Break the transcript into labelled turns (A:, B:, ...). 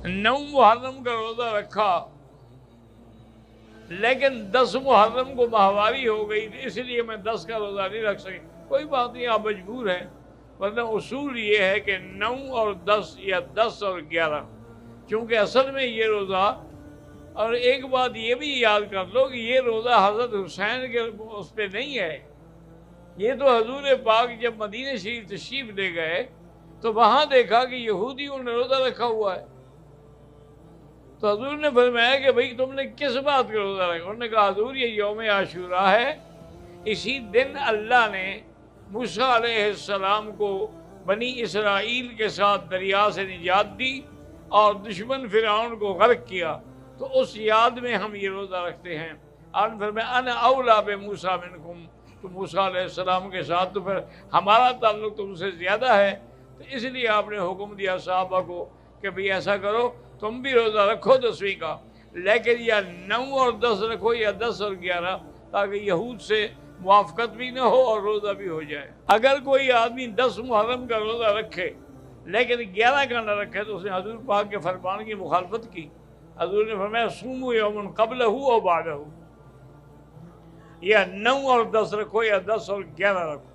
A: 9 محرم کا روزہ رکھا لیکن 10 محرم کو ماہواری ہو گئی اس لیے میں 10 کا روزہ نہیں رکھ سکی، کوئی بات نہیں، آپ مجبور ہیں، ورنہ اصول یہ ہے کہ 9 اور 10 یا 10 اور 11، چونکہ اصل میں یہ روزہ، اور ایک بات یہ بھی یاد کر لو کہ یہ روزہ حضرت حسین کے اس پہ نہیں ہے، یہ تو حضور پاک جب مدینہ شریف تشریف لے گئے تو وہاں دیکھا کہ یہودیوں نے روزہ رکھا ہوا ہے، تو حضور نے فرمایا کہ بھئی تم نے کس بات کا روزہ رکھا؟ انہوں نے کہا حضور یہ یوم عاشوراء ہے، اسی دن اللہ نے موسیٰ علیہ السلام کو بنی اسرائیل کے ساتھ دریا سے نجات دی اور دشمن فرعون کو غرق کیا، تو اس یاد میں ہم یہ روزہ رکھتے ہیں۔ آپ نے فرمایا انا اولیٰ بموسیٰ منکم، تو موسیٰ علیہ السلام کے ساتھ تو پھر ہمارا تعلق تم سے زیادہ ہے، تو اس لیے آپ نے حکم دیا صحابہ کو کہ بھئی ایسا کرو تم بھی روزہ رکھو 10ویں کا، لیکن یا 9 اور 10 رکھو یا 10 اور 11، تاکہ یہود سے موافقت بھی نہ ہو اور روزہ بھی ہو جائے۔ اگر کوئی آدمی 10 محرم کا روزہ رکھے لیکن 11 کا نہ رکھے تو اس نے حضور پاک کے فرمان کی مخالفت کی۔ حضور نے فرمایا صوموا یوما قبلہ او بعدہ، یا 9 اور 10 رکھو یا 10 اور 11 رکھو۔